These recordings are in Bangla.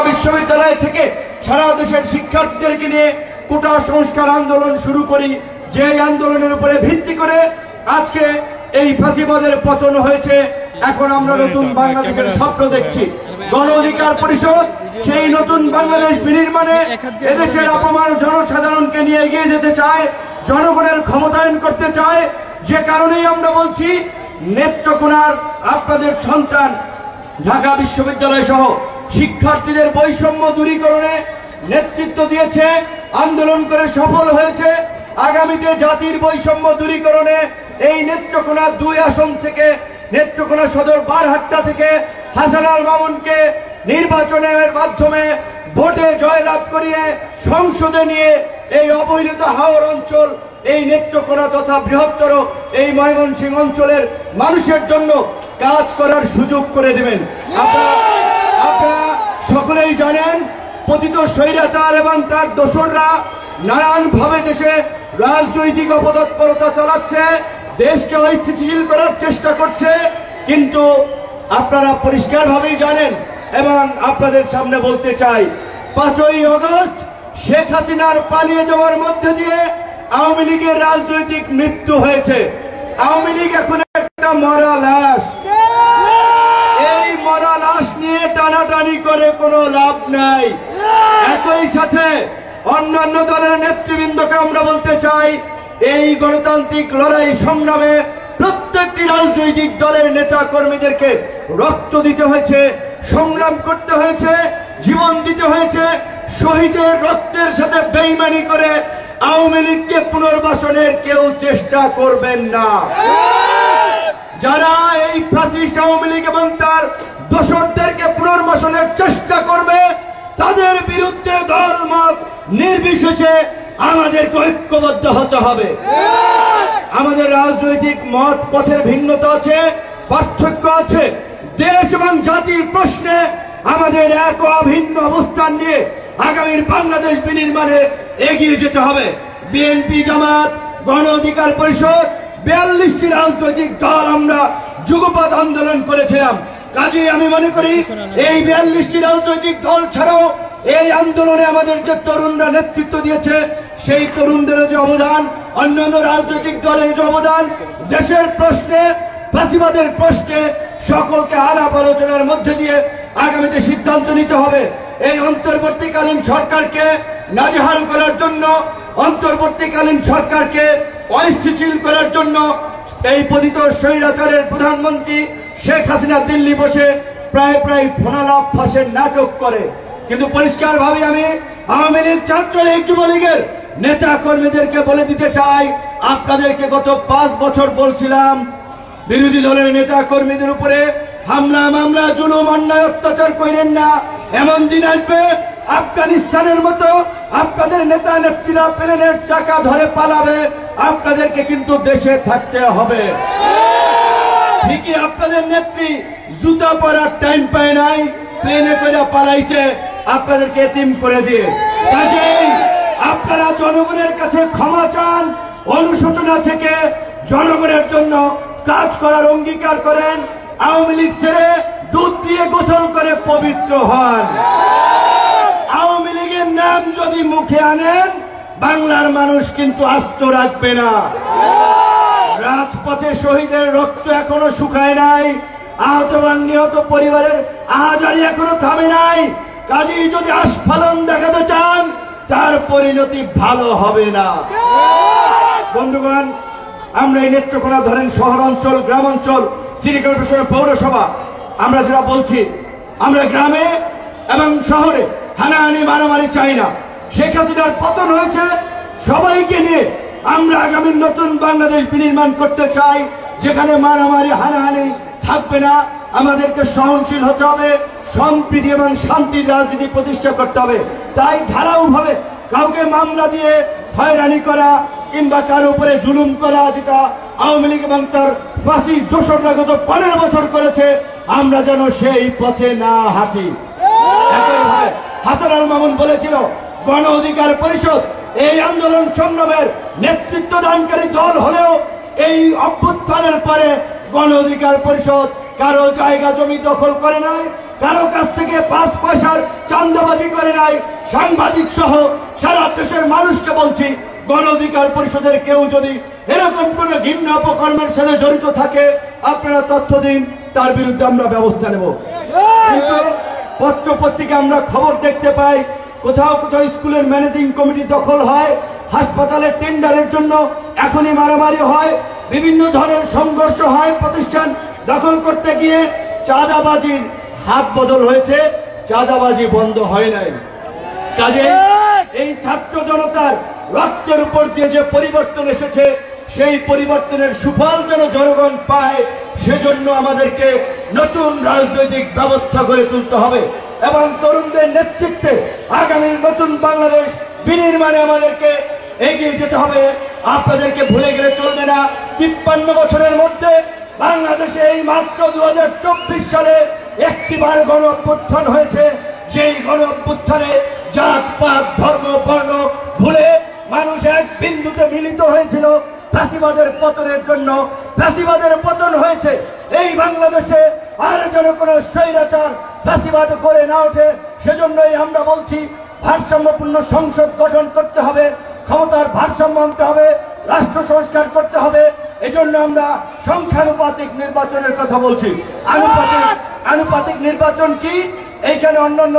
বিশ্ববিদ্যালয় থেকে সারা দেশের শিক্ষার্থীদেরকে নিয়ে কোটা সংস্কার আন্দোলন শুরু করি, যে আন্দোলনের উপরে ভিত্তি করে আজকে এই ফাঁসিবাদের পতন হয়েছে। এখন আমরা নতুন বাংলাদেশের স্বপ্ন দেখছি। গণ অধিকার পরিষদ সেই নতুন বাংলাদেশ বিনির্মাণে এদেশের অপমান জনসাধারণকে নিয়ে এগিয়ে যেতে চায়, জনগণের ক্ষমতায়ন করতে চায়। যে কারণেই আমরা বলছি, নেত্রকোনার আপনাদের সন্তান ঢাকা বিশ্ববিদ্যালয় সহ শিক্ষার্থীদের বৈষম্য দূরীকরণে নেতৃত্ব দিয়েছে, আন্দোলন করে সফল হয়েছে। আগামীতে জাতির বৈষম্য দূরীকরণে এই নেত্রকোনা 2 আসন থেকে, নেত্রকোনা সদর বারহাট্টা থেকে হাসান আল মামুনকে নির্বাচনের মাধ্যমে ভোটে জয়লাভ করিয়ে সংসদে নিয়ে এই অবহেলিত হাওর অঞ্চল, এই নেত্রকোনা তথা বৃহত্তর এই ময়মনসিংহ অঞ্চলের মানুষের জন্য কাজ করার সুযোগ করে দেবেন। আপনারা সকলেই জানেন, পতিত স্বৈরাচার এবং তার দোসররা নানানভাবে দেশে রাজনৈতিক অপতৎপরতা চালাচ্ছে, দেশকে অস্থিতিশীল করার চেষ্টা করছে। কিন্তু আপনারা পরিষ্কারভাবেই জানেন এবং আপনাদের সামনে বলতে চাই, 5ই আগস্ট শেখ হাসিনার পালিয়ে যাওয়ার মধ্যে দিয়ে আওয়ামী লীগের রাজনৈতিক মৃত্যু হয়েছে। আওয়ামী লীগ এখন একটা মরা লাশ। এই মরা লাশ নিয়ে টানাটানি করে কোনো লাভ নাই। একই সাথে অন্যান্য দলের নেতৃবৃন্দকে আমরা বলতে চাই, এই গণতান্ত্রিক লড়াই সংগ্রামে প্রত্যেকটি রাজনৈতিক দলের নেতা কর্মীদেরকে রক্ত দিতে হয়েছে, সংগ্রাম করতে হয়েছে, জীবন দিতে হয়েছে। শহীদের রক্তের সাথে বেইমানি করে আওয়ামী লীগকে পুনর্বাসনের কেউ চেষ্টা করবেন না। যারা এই ফ্যাসিস্ট আওয়ামী লীগ এবং তার দোসরদেরকে পুনর্বাসনের চেষ্টা করবে, তাদের বিরুদ্ধে দলমত নির্বিশেষে আমাদেরকে ঐক্যবদ্ধ হতে হবে। আমাদের রাজনৈতিক মত পথের ভিন্নতা আছে, পার্থক্য আছে। দেশ এবং জাতির প্রশ্নে আমাদের এক অভিন্ন অবস্থান নিয়ে আগামীর বাংলাদেশ বিনির্মাণে এগিয়ে যেতে হবে। বিএনপি, জামাত, গণ অধিকার পরিষদ 42টি রাজনৈতিক দল আমরা যুগপৎ আন্দোলন করেছিলাম। কাজেই আমি মনে করি এই 42টি রাজনৈতিক দল ছাড়াও এই আন্দোলনে আমাদের যে তরুণরা নেতৃত্ব দিয়েছে, সেই তরুণদের যে অবদান, অন্যান্য রাজনৈতিক দলের যে অবদান, দেশের প্রশ্নে, ফাঁসিবাদের প্রশ্নে সকলকে আলাপ আলোচনার মধ্যে দিয়ে আগামীতে সিদ্ধান্ত নিতে হবে। এই অন্তর্বর্তীকালীন সরকারকে নাজেহাল করার জন্য, অন্তর্বর্তীকালীন সরকারকে অস্থিতিশীল করার জন্য এই পতিত স্বৈরাচারের প্রধানমন্ত্রী শেখ হাসিনা দিল্লি বসে প্রায় ফোনালাপ ফাঁসের নাটক করে। কিন্তু পরিষ্কারভাবে আমি আওয়ামী লীগ, ছাত্রলীগ, যুবলীগের নেতা কর্মীদেরকে বলে দিতে চাই, আপনাদেরকে গত 5 বছর বলছিলাম, বিরোধী দলের নেতা কর্মীদের উপরে হামলা, মামলা, জুলুম, অন্যায়, অত্যাচার করেন না। এমন দিন আসবে আফগানিস্তানের মতো আপনাদের নেতা নেত্রীরা প্লেনের চাকা ধরে পালাবে, আপনাদেরকে কিন্তু দেশে থাকতে হবে। ঠিকই আপনাদের নেত্রী জুতা পরার টাইম পায় নাই, প্লেনে করে পালাইছে আপনাদেরকে এতিম করে দিয়ে। কাজেই আপনারা জনগণের কাছে ক্ষমা চান, অনুশোচনা থেকে জনগণের জন্য কাজ করার অঙ্গীকার করেন। আওয়ামী লীগ ছেড়ে দুধ দিয়ে গোসল করে পবিত্র হন। আওয়ামী লীগের নাম যদি মুখে আনেন, বাংলার মানুষ কিন্তু আস্ত রাখবে না। রাজপথে শহীদের রক্ত এখনো শুকায় নাই, আহত এবং নিহত পরিবারের আহাজারি এখনো থামে নাই। কাজেই যদি আস্ফালন দেখাতে চান, তার পরিণতি ভালো হবে না। বন্ধুগণ, আমরা এই নেত্রকোনা ধরেন শহর অঞ্চল, গ্রাম অঞ্চল, সিটি কর্পোরেশন, পৌরসভা, আমরা যেটা বলছি, আমরা গ্রামে এবং শহরে হানাহানি মারামারি চাই না। শেখ হাসিনার পতন হয়েছে, সবাইকে নিয়ে আমরা আগামী নতুন বাংলাদেশ বিনির্মাণ করতে চাই, যেখানে মারামারি, হানাহানি থাকবে না। আমাদেরকে সহনশীল হতে হবে, সম্প্রীতি এবং শান্তির রাজনীতি প্রতিষ্ঠা করতে হবে। তাই ঢালাওভাবে কাউকে মামলা দিয়ে হয়রানি করা কিংবা কারো উপরে জুলুম করা, যেটা আওয়ামী লীগ এবং তার ফাঁসির দোসররা গত 15 বছর করেছে, আমরা যেন সেই পথে না হাঁটি। হাসান আল মামুন বলেছিল, গণ অধিকার পরিষদ এই আন্দোলন সংগ্রামের নেতৃত্ব দানকারী দল হলেও এই অভ্যুত্থানের পরে গণ অধিকার পরিষদ কারো জায়গা জমি দখল করে নাই, কারো কাছ থেকে 5 পয়সার চাঁদাবাজি করে নাই। সাংবাদিক সহ সারা দেশের মানুষকে বলছি, গণ অধিকার পরিষদের কেউ যদি এরকম কোন ঘৃণ্য অপকর্মের সাথে জড়িত থাকে আপনারা তথ্য দিন, তার বিরুদ্ধে আমরা ব্যবস্থা নেব। কিন্তু পত্র পত্রিকা আমরা খবর দেখতে পাই, কোথাও কোথাও স্কুলের ম্যানেজিং কমিটি দখল হয়, হাসপাতালের টেন্ডারের জন্য এখনই মারামারি হয়, বিভিন্ন ধরনের সংঘর্ষ হয়, প্রতিষ্ঠান দখল করতে গিয়ে চাঁদাবাজির হাত বদল হয়েছে, চাঁদাবাজি বন্ধ হয় নাই। কাজে এই ছাত্র জনতার রক্তের উপর দিয়ে যে পরিবর্তন এসেছে, সেই পরিবর্তনের সুফল যেন জনগণ পায়, সেজন্য আমাদেরকে নতুন রাজনৈতিক ব্যবস্থা গড়ে তুলতে হবে এবং তরুণদের নেতৃত্বে আগামী নতুন বাংলাদেশ বিনির্মাণে আমাদেরকে এগিয়ে যেতে হবে। আপনাদেরকে ভুলে গেলে চলবে না। 53 বছরের মধ্যে বাংলাদেশে এই মাত্র 2024 সালে একটিবার গণ অভ্যুত্থান হয়েছে। সেই গণ অভ্যুত্থানে জাত পাত ধর্ম বর্ণ ভুলে মানুষ এক বিন্দুতে মিলিত হয়েছিল ফ্যাসিবাদের পতনের জন্য। ফ্যাসিবাদের পতন হয়েছে এই বাংলাদেশে, আর যেন কোনো স্বৈরাচার ফ্যাসিবাদ করে না ওঠে, সেজন্যই আমরা বলছি ভারসাম্যপূর্ণ সংসদ গঠন করতে হবে, ক্ষমতার ভারসাম্য আনতে হবে, রাষ্ট্র সংস্কার করতে হবে। এজন্য আমরা সংখ্যানুপাতিক নির্বাচনের কথা বলছি। আনুপাতিক নির্বাচন কি? এইখানে অন্যান্য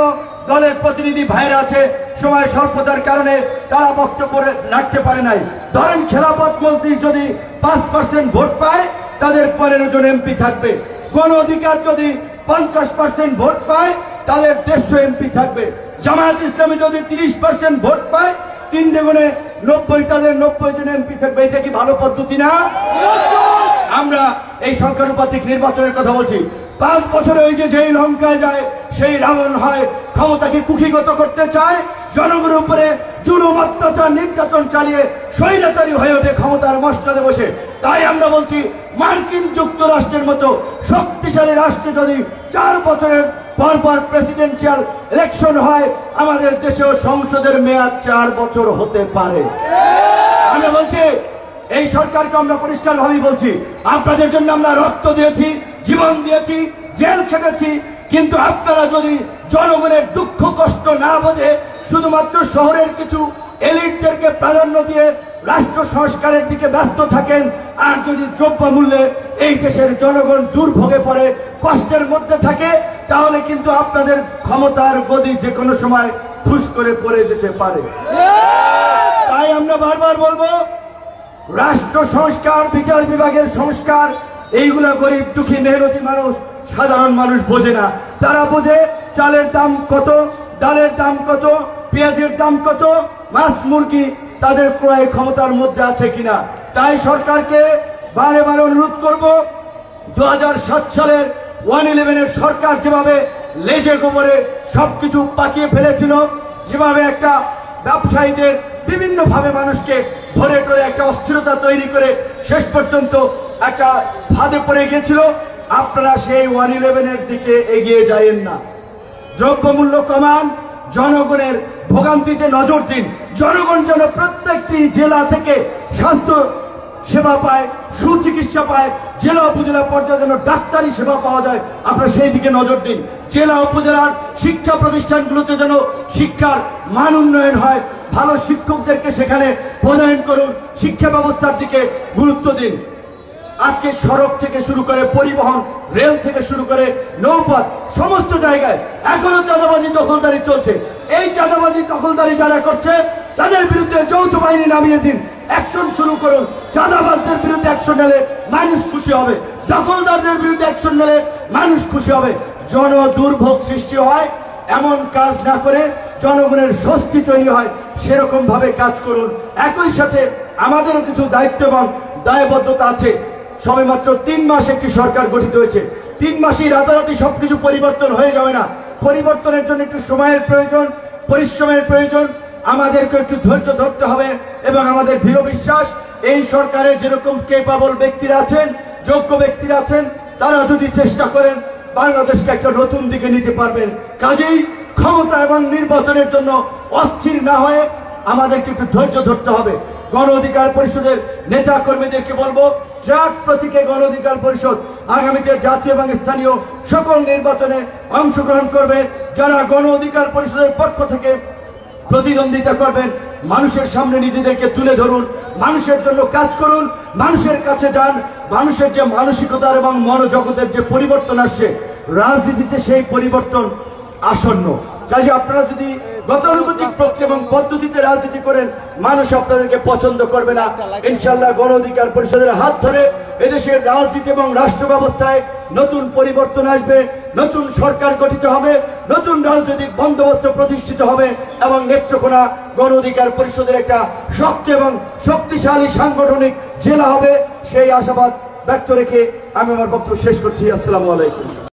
দলের প্রতিনিধি ভাইরা আছে, সময় স্বল্পতার কারণে তারা বক্তব্য রাখতে পারে নাই। ধরেন খেলাফত মজলিস যদি 5% ভোট পায়, তাদের 15 জন এমপি থাকবে। গণ অধিকার যদি 50% ভোট পায়, তাদের 150 এমপি থাকবে। জামায়াত ইসলামী যদি 30% ভোট পায়, 3 দ্বিগুণে 90, তাদের 90 জন এমপি থাকবে। এটা কি ভালো পদ্ধতি না? আমরা এই সংখ্যানুপাতিক নির্বাচনের কথা বলছি। 5 বছরে ওই যেই লঙ্কায় যায় সেই রাবণ হয়, ক্ষমতাকে কুক্ষিগত করতে চায়, জনগণের উপরে জুলুম অত্যাচার নির্যাতন চালিয়ে স্বৈরাচারী হয়ে ওঠে ক্ষমতার মসনদে বসে। তাই আমরা বলছি মার্কিন যুক্তরাষ্ট্রের মতো শক্তিশালী রাষ্ট্রে যদি 4 বছরের পরপর প্রেসিডেন্সিয়াল ইলেকশন হয়, আমাদের দেশেও সংসদের মেয়াদ 4 বছর হতে পারে। আমরা বলছি এই সরকারকে আমরা পরিষ্কার ভাবেই বলছি, আপনাদের জন্য আমরা রক্ত দিয়েছি, জীবন দিয়েছি, জেল খেটেছি, কিন্তু আপনারা যদি জনগণের দুঃখ কষ্ট না বোঝে শুধুমাত্র শহরের কিছু এলিটদেরকে প্রাধান্য দিয়ে রাষ্ট্র সংস্কারের দিকে ব্যস্ত থাকেন, আর যদি দ্রব্যমূল্যে এই দেশের জনগণ দুর্ভোগে পড়ে কষ্টের মধ্যে থাকে, তাহলে কিন্তু আপনাদের ক্ষমতার গদি যে কোনো সময় ফুস করে পড়ে যেতে পারে। তাই আমরা বারবার বলবো, রাষ্ট্র সংস্কার, বিচার বিভাগের সংস্কার, এইগুলো গরিব দুঃখী মেহনতি মানুষ, সাধারণ মানুষ বোঝে না। তারা বোঝে চালের দাম কত, ডালের দাম কত, পেঁয়াজের দাম কত, মাছ মুরগি তাদের ক্রয় ক্ষমতার মধ্যে আছে কিনা। তাই সরকারকে বারে বারে অনুরোধ করব, 2007 সালের 111-এর সরকার যেভাবে লেজে গোবরে সবকিছু পাকিয়ে ফেলেছিল, যেভাবে একটা ব্যবসায়ীদের বিভিন্ন ভাবে মানুষকে ধরে ধরে একটা অস্থিরতা তৈরি করে শেষ পর্যন্ত একটা ফাঁদে পড়ে গিয়েছিল, আপনারা সেই 111-এর দিকে এগিয়ে যায়েন না। দ্রব্যমূল্য কমান, জনগণের ভোগান্তিতে নজর দিন। জনগণ যেন প্রত্যেকটি জেলা থেকে স্বাস্থ্য সেবা পায়, সুচিকিৎসা পায়, জেলা উপজেলা পর্যায়ে যেন ডাক্তারি সেবা পাওয়া যায়, আপনারা সেই দিকে নজর দিন। জেলা উপজেলার শিক্ষা প্রতিষ্ঠানগুলোতে যেন শিক্ষার মান উন্নয়ন হয়, ভালো শিক্ষকদেরকে সেখানে প্রদান করুন, শিক্ষা ব্যবস্থার দিকে গুরুত্ব দিন। আজকে সড়ক থেকে শুরু করে পরিবহন, রেল থেকে শুরু করে নৌপথ, সমস্ত জায়গায় এখনো চাঁদাবাজি দখলদারি চলছে। এই চাঁদাবাজি দখলদারি যারা করছে তাদের বিরুদ্ধে যৌথ বাহিনী নামিয়ে দিন, অ্যাকশন শুরু করুন। চাঁদাবাজদের বিরুদ্ধে অ্যাকশন নিলে মানুষ খুশি হবে, দখলদারদের বিরুদ্ধে অ্যাকশন নিলে মানুষ খুশি হবে। জন দুর্ভোগ সৃষ্টি হয় এমন কাজ না করে জনগণের স্বস্তি তৈরি হয় সেরকম ভাবে কাজ করুন। একই সাথে আমাদেরও কিছু দায়িত্ব এবং দায়বদ্ধতা আছে। সবেমাত্র 3 মাস একটি সরকার গঠিত হয়েছে। 3 মাসেই রাতারাতি সবকিছু পরিবর্তন হয়ে যাবে না। পরিবর্তনের জন্য একটু সময়ের প্রয়োজন, পরিশ্রমের প্রয়োজন। আমাদেরকে একটু ধৈর্য ধরতে হবে এবং আমাদের দৃঢ় বিশ্বাস এই সরকারে যেরকম কেপাবল ব্যক্তিরা আছেন, যোগ্য ব্যক্তিরা আছেন, তারা যদি চেষ্টা করেন বাংলাদেশকে একটা নতুন দিকে নিতে পারবেন। কাজেই ক্ষমতা এবং নির্বাচনের জন্য অস্থির না হয়ে আমাদেরকে একটু ধৈর্য ধরতে হবে। গণ অধিকার পরিষদের নেতা কর্মীদেরকে বলবো, ট্রাক প্রতীকে গণ অধিকার পরিষদ আগামীতে জাতীয় এবং স্থানীয় সকল নির্বাচনে অংশগ্রহণ করবে। যারা গণ অধিকার পরিষদের পক্ষ থেকে প্রতিদ্বন্দ্বিতা করবেন, মানুষের সামনে নিজেদেরকে তুলে ধরুন, মানুষের জন্য কাজ করুন, মানুষের কাছে যান। মানুষের যে মানসিকতার এবং মনোজগতের যে পরিবর্তন আসছে রাজনীতিতে, সেই পরিবর্তন আসন্ন। কাজে আপনারা যদি গতানুগতিক প্রক্রিয়া এবং পদ্ধতিতে রাজনীতি করেন, মানুষ আপনাদেরকে পছন্দ করবে না। ইনশাআল্লাহ গণ অধিকার পরিষদের হাত ধরে এদেশের রাজনীতি এবং রাষ্ট্র ব্যবস্থায় নতুন পরিবর্তন আসবে, নতুন সরকার গঠিত হবে, নতুন রাজনৈতিক বন্দোবস্ত প্রতিষ্ঠিত হবে এবং নেত্রকোনা গণ অধিকার পরিষদের একটা শক্ত এবং শক্তিশালী সাংগঠনিক জেলা হবে। সেই আশাবাদ ব্যক্ত রেখে আমি আমার বক্তব্য শেষ করছি। আসসালামু আলাইকুম।